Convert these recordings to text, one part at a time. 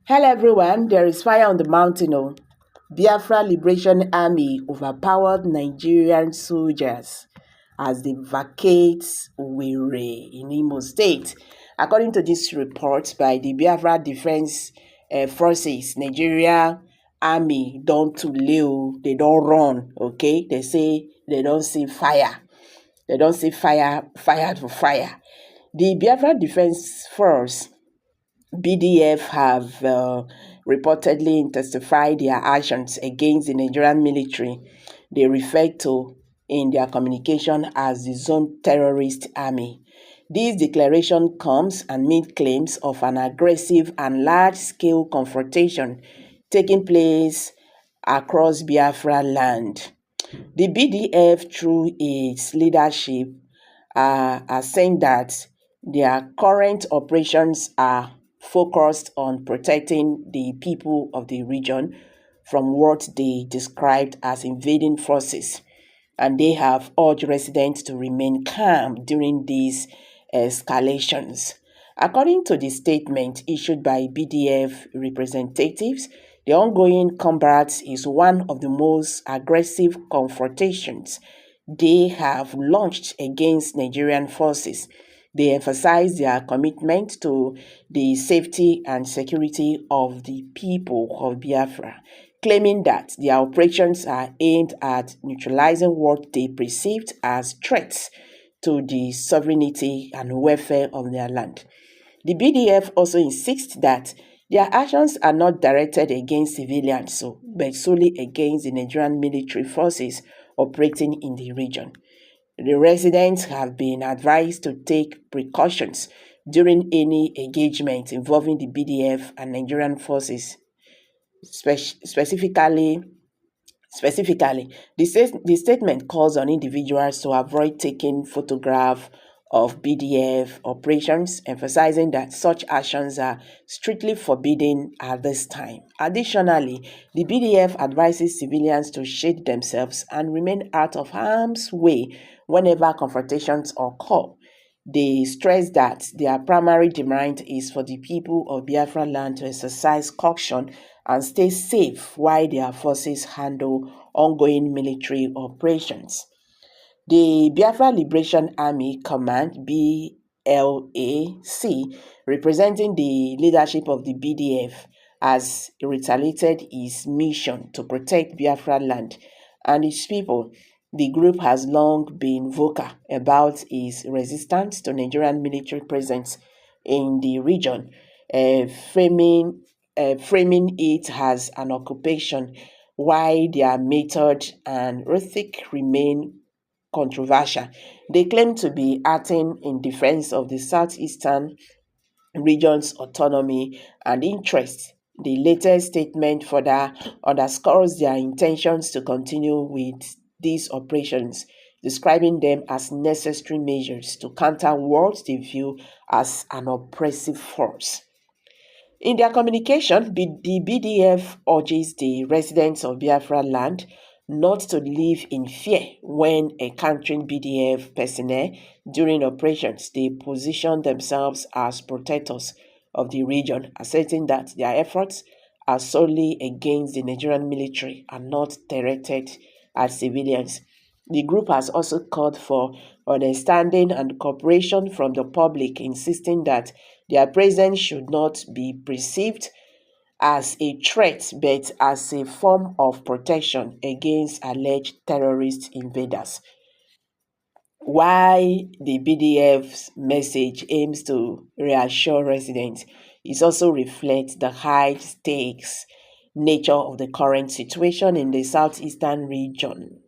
Hello everyone, there is fire on the mountain. Biafra Liberation Army overpowered Nigerian soldiers as they vacate Owerri in Imo State. According to this report by the Biafra Defense Forces, Nigeria Army don't too they don't run, okay? They say they don't see fire. They don't see fire for fire. The Biafra Defense Force BDF have reportedly intensified their actions against the Nigerian military they refer to in their communication as the Zone Terrorist Army. This declaration comes amid claims of an aggressive and large-scale confrontation taking place across Biafra land. The BDF, through its leadership, are saying that their current operations are focused on protecting the people of the region from what they described as invading forces, and they have urged residents to remain calm during these escalations. According to the statement issued by BDF representatives, the ongoing combat is one of the most aggressive confrontations they have launched against Nigerian forces. They emphasize their commitment to the safety and security of the people of Biafra, claiming that their operations are aimed at neutralizing what they perceived as threats to the sovereignty and welfare of their land. The BDF also insists that their actions are not directed against civilians, but solely against the Nigerian military forces operating in the region. The residents have been advised to take precautions during any engagement involving the BDF and Nigerian forces. Specifically, the statement calls on individuals to avoid taking photographs of BDF operations, emphasizing that such actions are strictly forbidden at this time. Additionally, the BDF advises civilians to shield themselves and remain out of harm's way whenever confrontations occur. They stress that their primary demand is for the people of Biafra land to exercise caution and stay safe while their forces handle ongoing military operations. The Biafra Liberation Army Command, BLAC, representing the leadership of the BDF, has reiterated its mission to protect Biafra land and its people. The group has long been vocal about its resistance to Nigerian military presence in the region, framing it as an occupation, while their method and ethic remain controversial. They claim to be acting in defense of the southeastern region's autonomy and interests. The latest statement further underscores their intentions to continue with these operations, describing them as necessary measures to counter what they view as an oppressive force. In their communication, the BDF urges the residents of Biafra land not to live in fear when encountering BDF personnel during operations. They position themselves as protectors of the region, asserting that their efforts are solely against the Nigerian military and not directed at civilians. The group has also called for understanding and cooperation from the public, insisting that their presence should not be perceived as a threat but as a form of protection against alleged terrorist invaders. While the BDF's message aims to reassure residents, it also reflects the high stakes nature of the current situation in the southeastern region.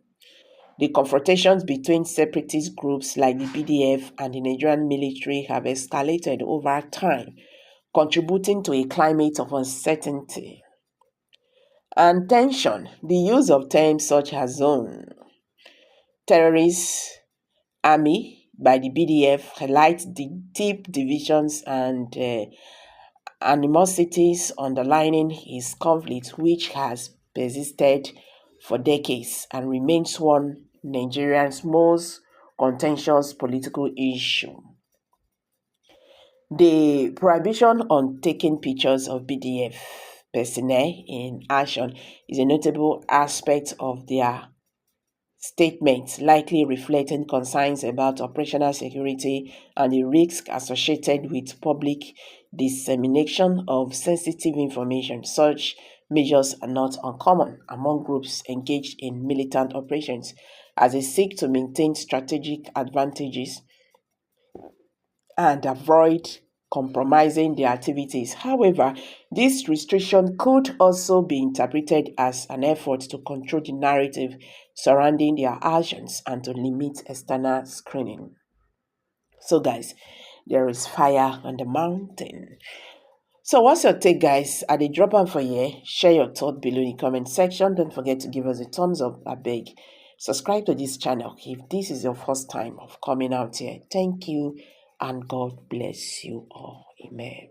The confrontations between separatist groups like the BDF and the Nigerian military have escalated over time, contributing to a climate of uncertainty and tension. The use of terms such as zone, terrorist, army by the BDF highlights the deep divisions and animosities underlying his conflict, which has persisted for decades and remains one Nigeria's most contentious political issue. The prohibition on taking pictures of BDF personnel in action is a notable aspect of their statements, likely reflecting concerns about operational security and the risk associated with public dissemination of sensitive information. Such measures are not uncommon among groups engaged in militant operations as they seek to maintain strategic advantages and avoid compromising their activities. However, this restriction could also be interpreted as an effort to control the narrative surrounding their actions and to limit external screening. So, guys, there is fire on the mountain. So, what's your take, guys? At the drop on for here, share your thought below in the comment section. Don't forget to give us a thumbs up, I beg. Subscribe to this channel if this is your first time of coming out here. Thank you and God bless you all. Amen.